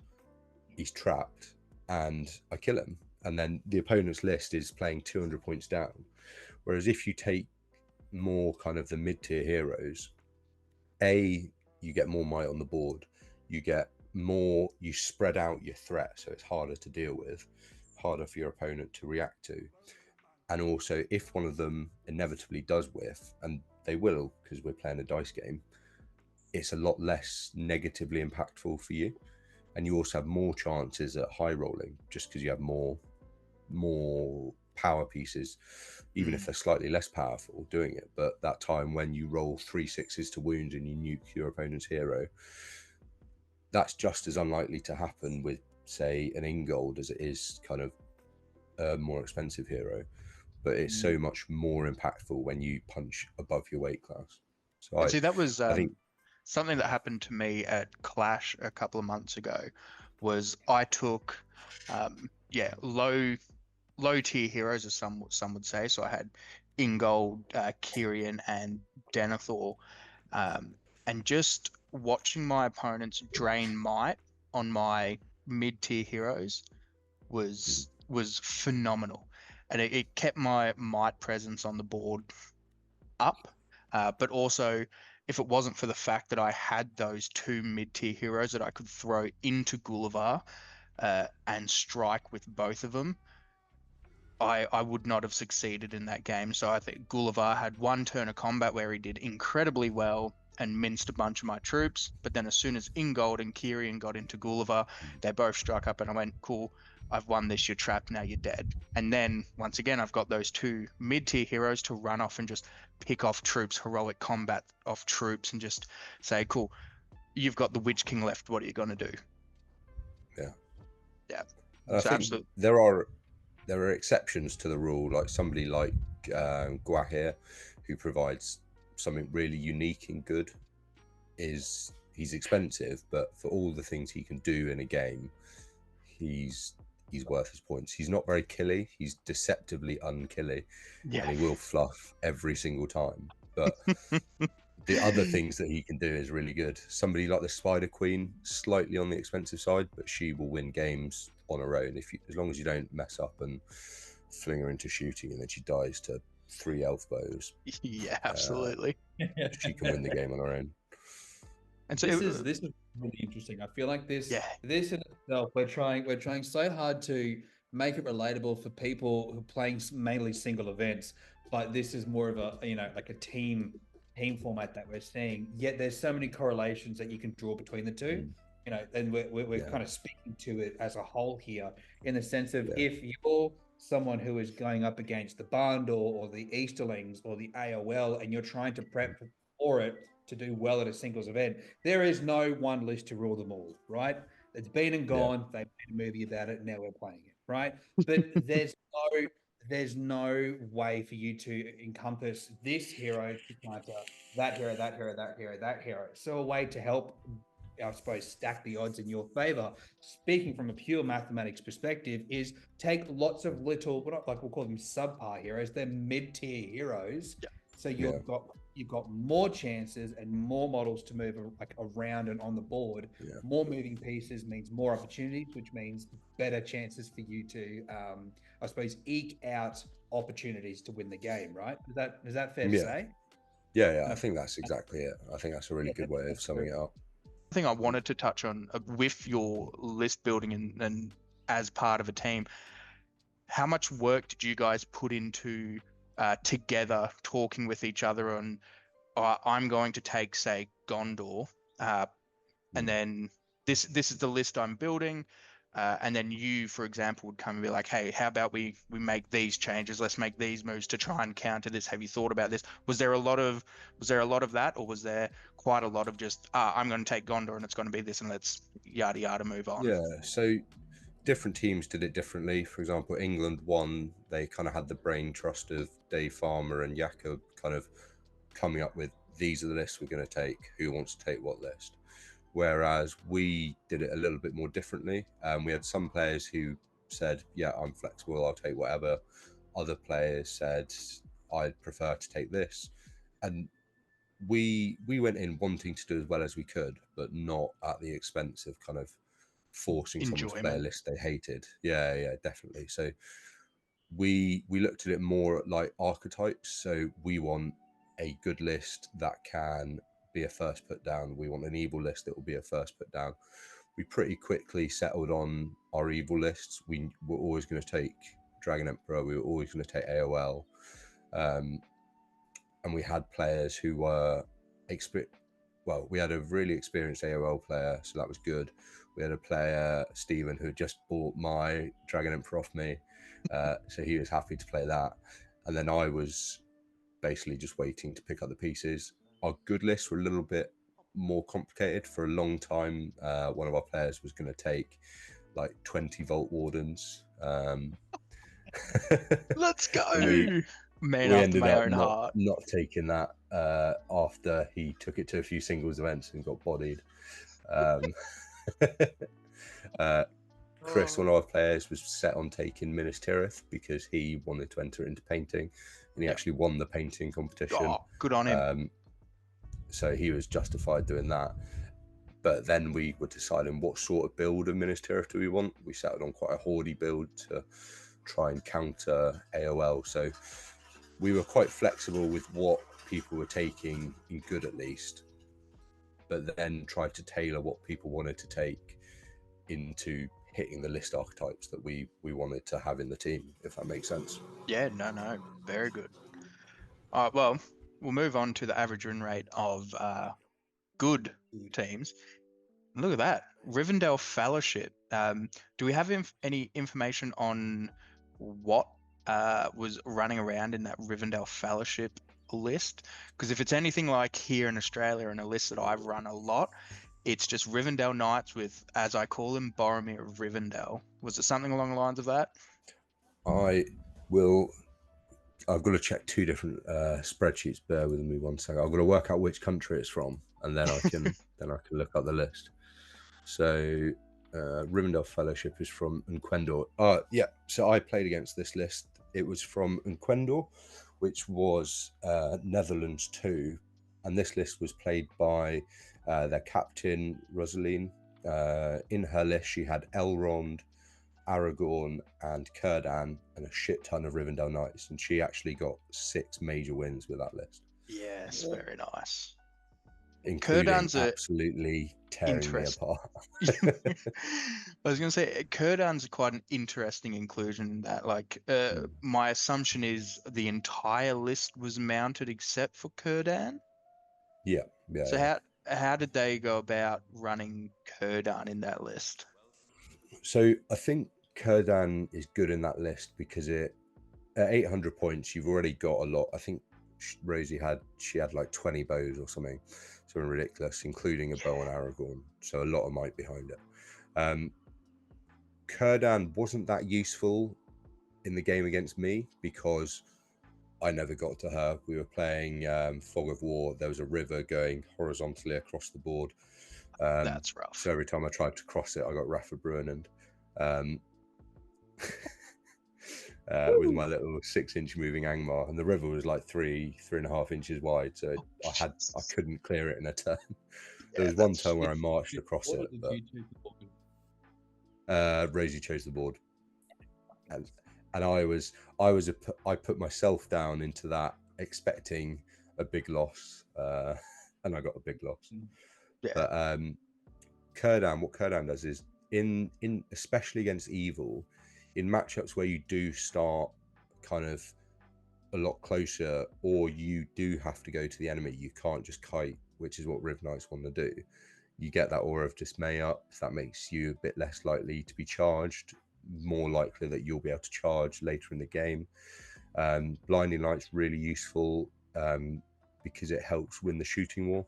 he's trapped, and I kill him, and then the opponent's list is playing 200 points down. Whereas if you take more kind of the mid-tier heroes, you get more might on the board, you spread out your threat, so it's harder to deal with, harder for your opponent to react to. And also, if one of them inevitably does whiff, and they will because we're playing a dice game, it's a lot less negatively impactful for you. And you also have more chances at high rolling, just because you have more power pieces, even if they're slightly less powerful doing it. But that time when you roll 3 6s to wound and you nuke your opponent's hero, that's just as unlikely to happen with, say, an Ingold as it is kind of a more expensive hero. But it's so much more impactful when you punch above your weight class. So and see, that was I think something that happened to me at Clash a couple of months ago. Was I took low tier heroes, as some would say. So I had Ingold, Kyrian, and Denethor, and just watching my opponents drain might on my mid tier heroes was phenomenal, and it kept my might presence on the board up. But also, if it wasn't for the fact that I had those two mid-tier heroes that I could throw into Gulliver and strike with both of them, I would not have succeeded in that game. So I think Gulliver had one turn of combat where he did incredibly well and minced a bunch of my troops. But then as soon as Ingold and Kyrian got into Gulliver, they both struck up and I went, cool, I've won this, you're trapped, now you're dead. And then once again, I've got those two mid-tier heroes to run off and just pick off troops, heroic combat off troops, and just say, cool, you've got the Witch King left, what are you going to do? Yeah. Yeah. And I think there are exceptions to the rule, like somebody like Guahir, who provides something really unique and good. He's expensive, but for all the things he can do in a game, he's worth his points. He's not very killy. He's deceptively unkilly, and he will fluff every single time. But the other things that he can do is really good. Somebody like the Spider Queen, slightly on the expensive side, but she will win games on her own as long as you don't mess up and fling her into shooting and then she dies to 3 elf bows. Yeah, absolutely. She can win the game on her own. And so this is really interesting. I feel like this in itself, we're trying so hard to make it relatable for people who are playing mainly single events. But this is more of a like a team format that we're seeing. Yet there's so many correlations that you can draw between the two. And we're kind of speaking to it as a whole here, in the sense of if you're someone who is going up against the Bundle or the Easterlings or the AOL, and you're trying to prep for it to do well at a singles event, there is no one list to rule them all, right? It's been and gone. They made a movie about it, and now we're playing it, right? But there's no way for you to encompass this hero to counter that hero, that hero, that hero, that hero. So a way to help, I suppose, stack the odds in your favor, speaking from a pure mathematics perspective, is take lots of little, we'll call them subpar heroes. They're mid-tier heroes. Yeah. So you've got more chances and more models to move around and on the board. Yeah. More moving pieces means more opportunities, which means better chances for you to, I suppose, eke out opportunities to win the game. Right? Is that fair to say? Yeah. I think that's exactly it. I think that's a really good way of summing it up. Thing I wanted to touch on with your list building and as part of a team, how much work did you guys put into together talking with each other on, I'm going to take, say, Gondor, and then this is the list I'm building, and then you, for example, would come and be like, hey, how about we make these changes, let's make these moves to try and counter this, have you thought about this? Was there a lot of that, or was there quite a lot of just I'm going to take Gondor and it's going to be this and let's yada yada move on? Yeah, so different teams did it differently. For example, England won, they kind of had the brain trust of Dave Farmer and Jakob kind of coming up with, these are the lists we're going to take, who wants to take what list. Whereas we did it a little bit more differently. We had some players who said, yeah, I'm flexible, I'll take whatever. Other players said, I'd prefer to take this. And we went in wanting to do as well as we could, but not at the expense of kind of forcing someone to play a list they hated. Yeah, definitely. So we looked at it more like archetypes. So we want a good list that can be a first put down. We want an evil list that will be a first put down. We pretty quickly settled on our evil lists. We were always going to take Dragon Emperor. We were always going to take AOL. And we had players who were we had a really experienced AOL player, so that was good. We had a player, Stephen, who had just bought my Dragon Emperor off me, so he was happy to play that. And then I was basically just waiting to pick up the pieces. Our good lists were a little bit more complicated. For a long time, one of our players was going to take like 20 Vault Wardens. Let's go! We ended up not taking that after he took it to a few singles events and got bodied. Chris, one of our players, was set on taking Minas Tirith because he wanted to enter into painting, and he actually won the painting competition. Oh, good on him. So he was justified doing that. But then we were deciding what sort of build of Minas Tirith do we want. We settled on quite a hoardy build to try and counter AOL. So we were quite flexible with what people were taking in good, at least, but then tried to tailor what people wanted to take into hitting the list archetypes that we wanted to have in the team, if that makes sense. Yeah, no, very good. All right, well, we'll move on to the average win rate of good teams. Look at that, Rivendell Fellowship. Do we have any information on what was running around in that Rivendell Fellowship list? Because if it's anything like here in Australia and a list that I've run a lot, it's just Rivendell Knights with, as I call him, Boromir of Rivendell. Was it something along the lines of that? I've got to check two different spreadsheets. Bear with me one second. I've got to work out which country it's from, and then I can look up the list. So Rivendell Fellowship is from Unquendor. Yeah. So I played against this list. It was from Unquendor, which was Netherlands 2, and this list was played by their captain Rosaline. In her list, she had Elrond, Aragorn, and Círdan, and a shit ton of Rivendell Knights, and she actually got 6 major wins with that list. Yes, very nice. Including Círdan's absolutely tearing me apart. I was going to say Círdan's quite an interesting inclusion in that. Like, my assumption is the entire list was mounted except for Círdan. Yeah. So how did they go about running Círdan in that list? So I think Círdan is good in that list because at 800 points, you've already got a lot. I think Rosie had like 20 bows or something ridiculous, including a bow on Aragorn. So a lot of might behind it. Círdan wasn't that useful in the game against me because I never got to her. We were playing Fog of War. There was a river going horizontally across the board. That's rough. So every time I tried to cross it, I got Rafa Bruin and with my little 6-inch moving Angmar, and the river was like 3.5 inches wide, so I couldn't clear it in a turn. There was one turn where I marched across it, but Rosie chose the board, and I put myself down into that expecting a big loss, and I got a big loss. Yeah. But what Círdan does is in especially against evil, in matchups where you do start kind of a lot closer, or you do have to go to the enemy, you can't just kite, which is what Riv Knights want to do. You get that Aura of Dismay up. That makes you a bit less likely to be charged, more likely that you'll be able to charge later in the game. Blinding Light's really useful because it helps win the shooting war.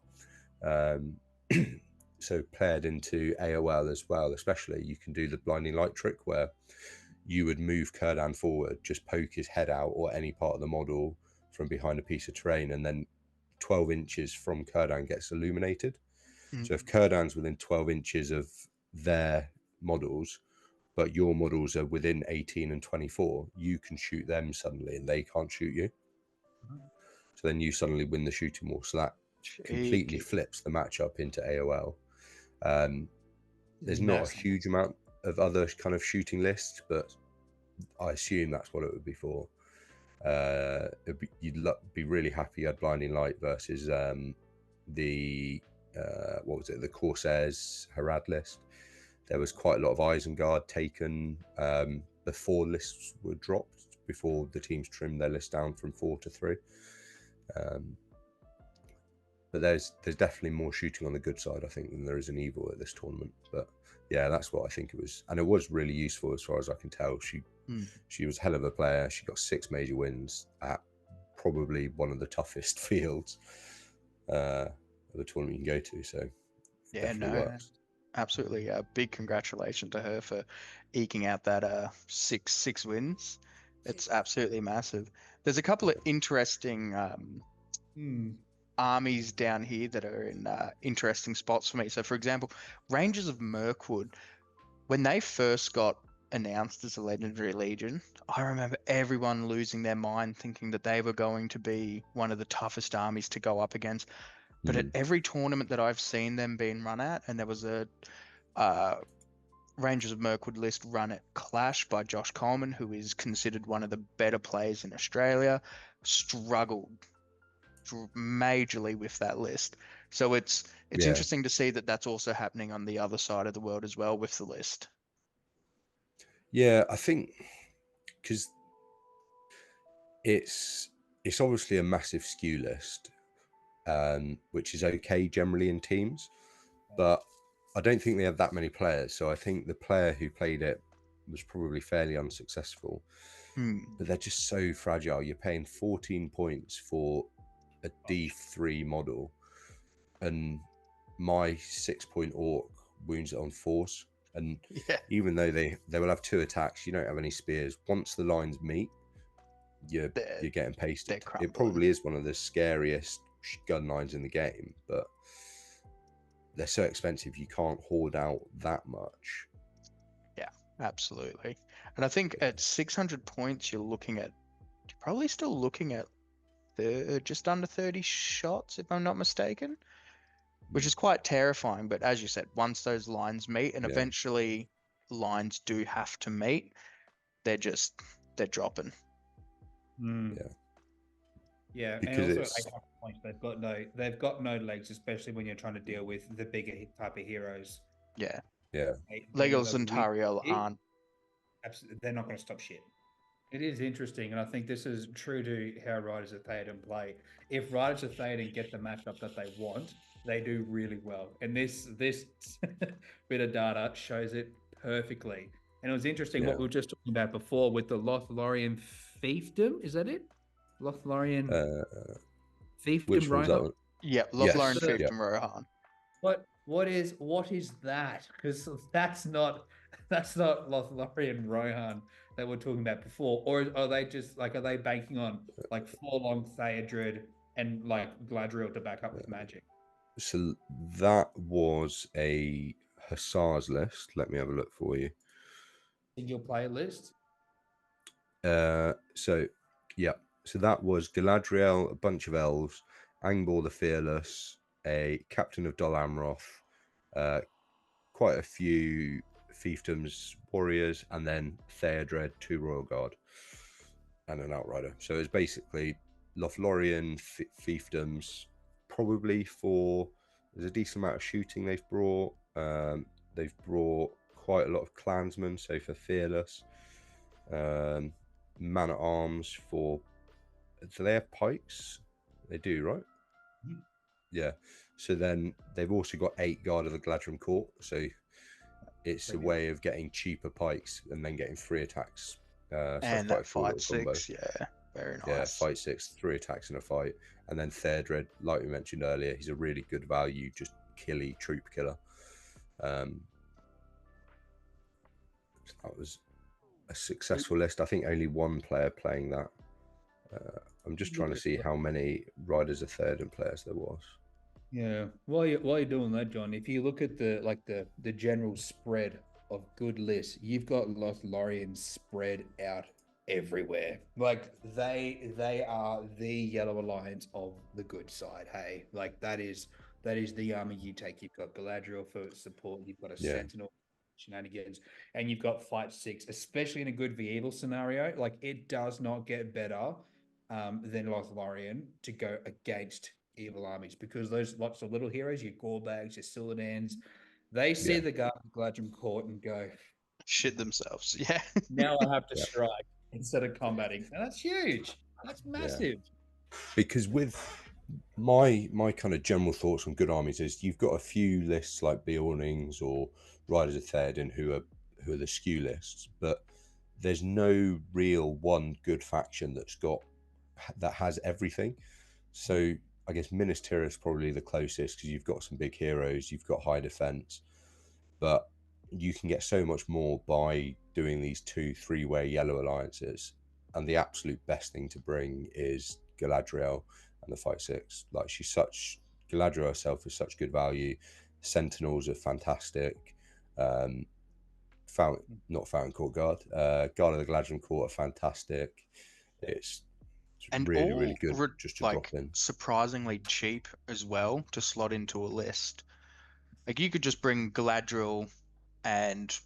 So paired into AOL as well, especially, you can do the Blinding Light trick where you would move Círdan forward, just poke his head out or any part of the model from behind a piece of terrain, and then 12 inches from Círdan gets illuminated. So if Círdan's within 12 inches of their models, but your models are within 18 and 24, you can shoot them suddenly and they can't shoot you. So then you suddenly win the shooting war. So that completely flips the matchup into AOL. There's not a huge amount of other kind of shooting lists, but I assume that's what it would be for. You'd be really happy you had Blinding Light versus the Corsairs Harad list. There was quite a lot of Isengard taken before lists were dropped, before the teams trimmed their list down from 4 to 3. But there's definitely more shooting on the good side, I think, than there is in evil at this tournament. But yeah, that's what I think it was, and it was really useful as far as I can tell. She was a hell of a player. She got 6 major wins at probably one of the toughest fields of a tournament you can go to. So yeah, no, works. Absolutely. A big congratulations to her for eking out that six wins. It's absolutely massive. There's a couple of interesting armies down here that are in interesting spots for me. So, for example, Rangers of Mirkwood, when they first got announced as a Legendary Legion, I remember everyone losing their mind thinking that they were going to be one of the toughest armies to go up against. But at every tournament that I've seen them being run at, and there was a Rangers of Mirkwood list run at Clash by Josh Coleman, who is considered one of the better players in Australia, struggled majorly with that list. So it's Yeah. interesting to see that that's also happening on the other side of the world as well with the list. Yeah, I think because it's obviously a massive skew list, which is okay generally in teams, but I don't think they have that many players. So I think the player who played it was probably fairly unsuccessful. But they're just so fragile. You're paying 14 points for a D3 model, and my 6-point orc wounds it on force. And Yeah, even though they will have 2 attacks, you don't have any spears. Once the lines meet, you're getting pasted. It probably is one of the scariest gun lines in the game, but they're so expensive you can't hoard out that much. Yeah, absolutely. And I think at 600 points, you're probably still looking at just under 30 shots, if I'm not mistaken, which is quite terrifying. But as you said, once those lines meet, and eventually lines do have to meet, they're dropping. Yeah, because and also 800 points, they've got no legs, especially when you're trying to deal with the bigger type of heroes. Yeah. Yeah. Legos and Tariel aren't. Absolutely, they're not going to stop shit. It is interesting, and I think this is true to how Riders of Theoden play. If Riders of Theoden get the matchup that they want, they do really well. And this bit of data shows it perfectly. And it was interesting what we were just talking about before with the Lothlorien fiefdom. Is that it? Lothlorien fiefdom. Which one's that one? Yeah, Lothlorien fiefdom Rohan. What is that? Because that's not Lothlorien Rohan that we're talking about before, or are they just are they banking on like Forlong Theodred and like Gladriel to back up with magic? So that was a Hussars list. Let me have a look for you. Single player list. So that was Galadriel, a bunch of elves, Angbor the Fearless, a captain of Dol Amroth, quite a few fiefdoms warriors, and then Theodred, 2 Royal Guard, and an Outrider. So it's basically Lothlorien fiefdoms, probably there's a decent amount of shooting they've brought. They've brought quite a lot of clansmen, so for Fearless. Man at arms for. Do they have pikes? They do, right? Mm-hmm. Yeah. So then they've also got 8 Guard of the Gladrim Court. So it's a way of getting cheaper pikes and then getting 3 attacks. So and quite that fight 6, yeah, very nice. Yeah, fight 6, 3 attacks in a fight, and then Theodred, like we mentioned earlier, he's a really good value, just killy troop killer. That was a successful list. I think only 1 player playing that. I'm just trying to see how many Riders of Theoden players there was. Yeah, while you're doing that, John, if you look at the general spread of good lists, you've got Lothlorien spread out everywhere. Like they are the Yellow Alliance of the good side. Hey, like that is the army you take. You've got Galadriel for support. You've got a Sentinel shenanigans, and you've got fight 6, especially in a good v evil scenario. Like it does not get better than Lothlorien to go against evil armies, because those lots of little heroes, your Gorbags, your Silladans, they see the Gladrim Court and go shit themselves. Yeah. Now I have to strike instead of combating. And that's huge. That's massive. Because with my kind of general thoughts on good armies is you've got a few lists like Beornings or Riders of Theoden who are the skew lists, but there's no real one good faction that has everything. So I guess Minas Tirith is probably the closest, because you've got some big heroes, you've got high defense, but you can get so much more by doing these 2-3-way yellow alliances. And the absolute best thing to bring is Galadriel and the fight 6. Like Galadriel herself is such good value. Sentinels are fantastic. Not Fountain Court Guard. Guard of the Gladrim Court are fantastic. It's And really, really all good just to drop like in. surprisingly cheap as well to slot into a list. Like you could just bring Galadriel and,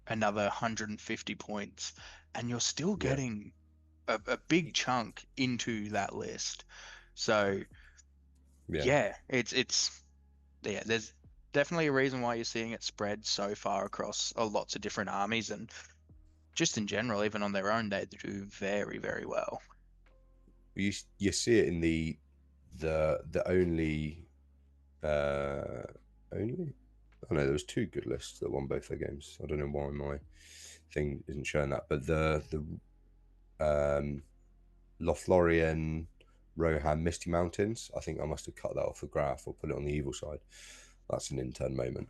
another 150 points, and you're still Yeah, getting a big chunk into that list. So yeah. yeah, yeah, there's definitely a reason why you're seeing it spread so far across lots of different armies, and just in general, even on their own, they do very, very well. You see it in the only. Oh no, there was two good lists that won both their games. I don't know why my thing isn't showing that, but the Lothlorien Rohan Misty Mountains. I think I must have cut that off the graph or put it on the evil side. That's an intern moment.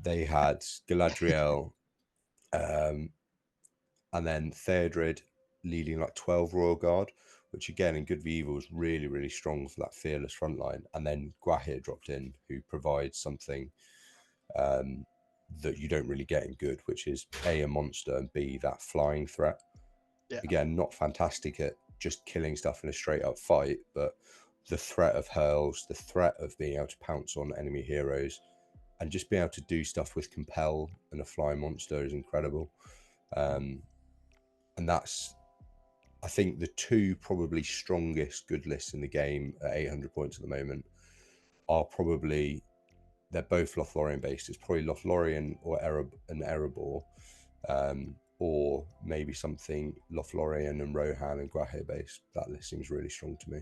They had Galadriel, and then Theodred leading like 12 Royal Guard, which again in Good v Evil is really, really strong for that fearless front line. And then Gwahir dropped in, who provides something that you don't really get in Good, which is A, a monster, and B, that flying threat. Yeah. Again, not fantastic at just killing stuff in a straight up fight, but the threat of hurls, the threat of being able to pounce on enemy heroes, and just being able to do stuff with Compel and a flying monster is incredible. And that's, I think, the two probably strongest good lists in the game at 800 points at the moment are probably, they're both Lothlorien based. It's probably Lothlorien or Erebor, or maybe something Lothlorien and Rohan and Gwahir based. That list seems really strong to me.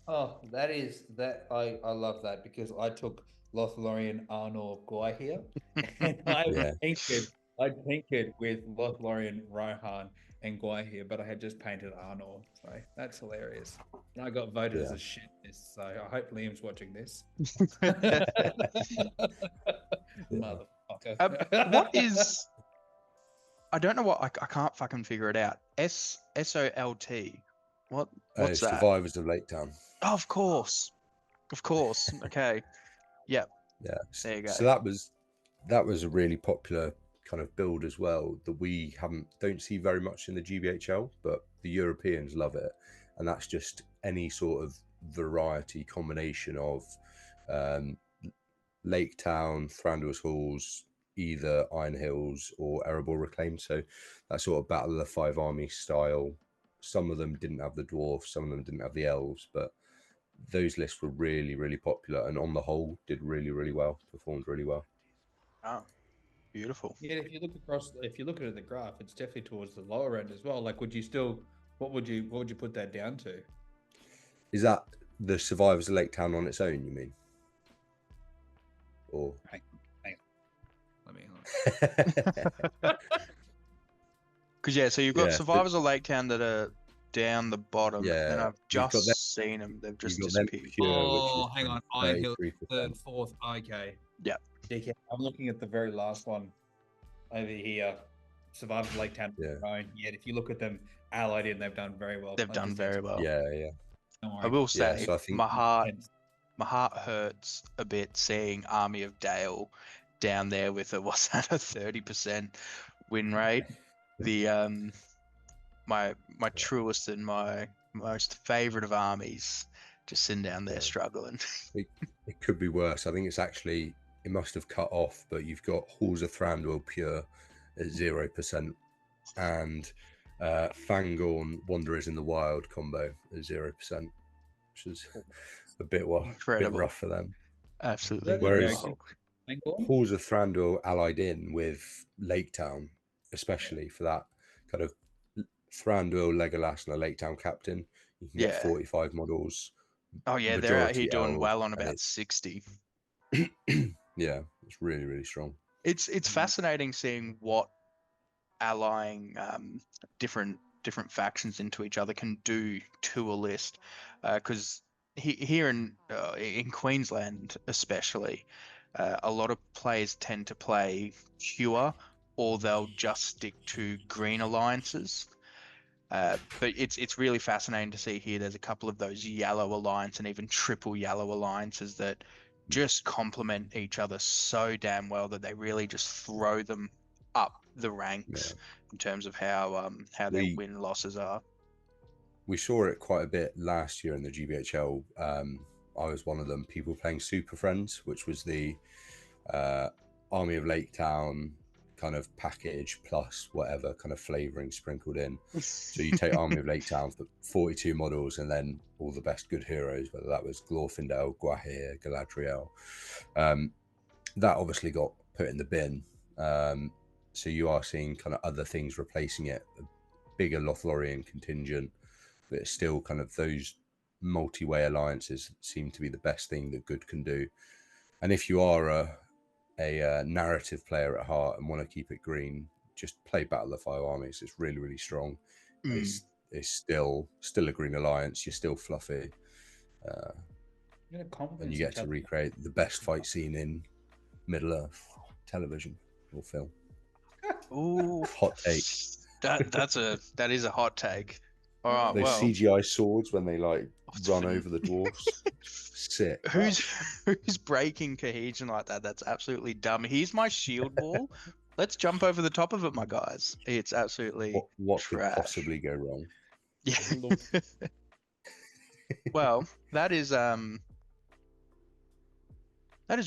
Oh, I love that because I took Lothlorien Arnor Gwahir and Yeah. I tinkered with Lothlorien Rohan and Gwahir, but I had just painted Arnor. So that's hilarious. And I got voted as a shit list, so I hope Liam's watching this. Motherfucker. What is? I don't know what I can't fucking figure it out. SOLT. What's that? Survivors of Lake Town. Oh, of course. Okay. Yep. Yeah. There you go. So that was a really popular kind of build as well that we don't see very much in the GBHL, but the Europeans love it, and that's just any sort of variety combination of Lake Town, Thranduil's Halls, either Iron Hills or Erebor Reclaimed. So that sort of Battle of the Five Armies style. Some of them didn't have the dwarfs, some of them didn't have the elves, but those lists were really, really popular, and on the whole did really, really well, performed really well. Oh, beautiful. Yeah, if you look at the graph, it's definitely towards the lower end as well. Like, what would you put that down to? Is that the Survivors of Lake Town on its own, you mean? Or hang on. Let me Because yeah, so you've got Survivors of Lake Town that are down the bottom, and I've just seen them. They've just disappeared. Oh, hang on. Iron Hill, third, fourth. Okay. Yeah. I'm looking at the very last one over here. Survivors of Lake Town. Yeah. Yet if you look at them allied in, they've done very well. They've done very well. Yeah. I will say, so I think my heart hurts a bit seeing Army of Dale down there with a 30% win rate. The my truest and my most favorite of armies just sitting down there struggling. It could be worse. I think it must have cut off, but you've got Halls of Thranduil pure at 0%, and Fangorn Wanderers in the Wild combo at 0%, which is a bit rough for them. Absolutely. Whereas Halls of Thranduil allied in with Lake Town, especially for that kind of Thranduil, Legolas, and a Lake Town captain, you can get 45 models. Oh yeah, they're out here doing well on about 60. Yeah, it's really, really strong. It's fascinating seeing what allying different factions into each other can do to a list, because here in Queensland especially, a lot of players tend to play pure, or they'll just stick to green alliances. But it's really fascinating to see here. There's a couple of those yellow alliance and even triple yellow alliances that just complement each other so damn well that they really just throw them up the ranks in terms of how their win losses are. we saw it quite a bit last year in the GBHL. I was one of them. People playing Super Friends, which was the Army of Lake Town kind of package plus whatever kind of flavoring sprinkled in. So you take Army of Lake Town for 42 models and then all the best good heroes, whether that was Glorfindel, Guahir, Galadriel. That obviously got put in the bin. So you are seeing kind of other things replacing it, a bigger Lothlorien contingent, but it's still kind of those multi-way alliances seem to be the best thing that good can do. And if you are a narrative player at heart and want to keep it green, just play Battle of Fire Armies. It's really, really strong. It's still a green alliance. You're still fluffy, and you get to recreate the best fight scene in Middle Earth television or film. Ooh, hot take. That is a hot take. All right, those well, CGI swords when they like run over the dwarfs. Sick. Who's breaking cohesion like that? That's absolutely dumb. Here's my shield wall. Let's jump over the top of it, my guys. It's absolutely what could trash. possibly go wrong? Yeah. Well, that is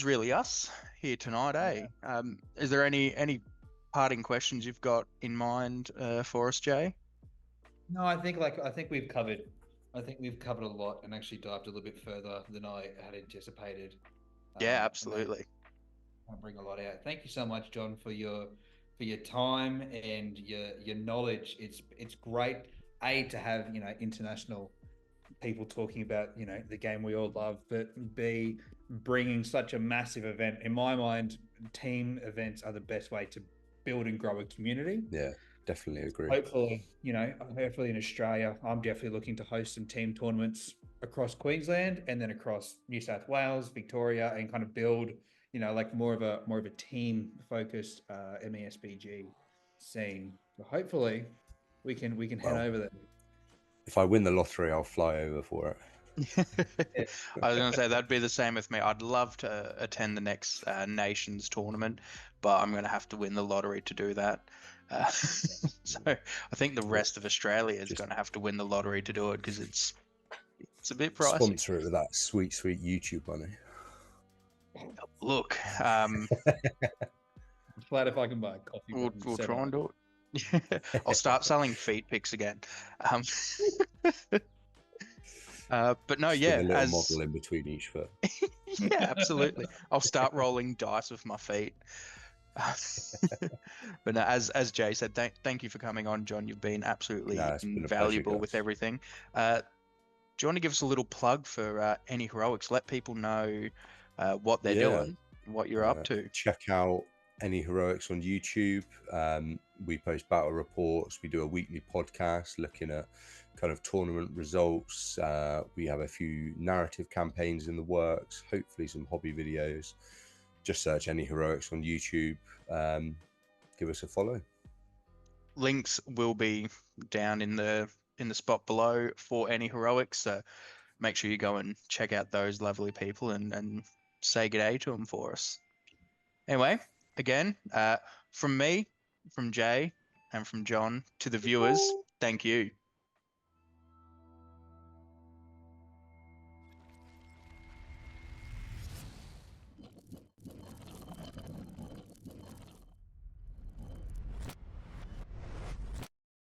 really us here tonight, eh? Yeah. Is there any parting questions you've got in mind for us, Jay? No, I think we've covered a lot and actually dived a little bit further than I had anticipated. Yeah, absolutely. I'll bring a lot out. Thank you so much, John, for your time and your knowledge. It's great to have international people talking about the game we all love, but B, bringing such a massive event. In my mind, team events are the best way to build and grow a community. Yeah, definitely agree. Hopefully in Australia, I'm definitely looking to host some team tournaments across Queensland and then across New South Wales, Victoria, and kind of build like more of a team focused MESBG scene. So hopefully we can head over there. If I win the lottery, I'll fly over for it. I was going to say that'd be the same with me. I'd love to attend the next Nations tournament, but I'm going to have to win the lottery to do that. So I think the rest of Australia is going to have to win the lottery to do it because it's a bit pricey. Sponsor it with that sweet YouTube money. Look, glad if I can buy a coffee. We'll try and do it. I'll start selling feet pics again. But no, just yeah, with a little model in between each foot. Yeah, absolutely. I'll start rolling dice with my feet. But no, as Jay said, thank you for coming on, John. You've been absolutely invaluable with everything. Do you want to give us a little plug for Any Heroics? Let people know what they're doing, what you're up to. Check out Any Heroics on YouTube. We post battle reports. We do a weekly podcast looking at kind of tournament results. We have a few narrative campaigns in the works, hopefully some hobby videos. Just search Any Heroics on YouTube. Give us a follow. Links will be down in the spot below for Any Heroics, so make sure you go and check out those lovely people and say good day to them for us. Anyway, again, from me, from Jay, and from John to the viewers, thank you.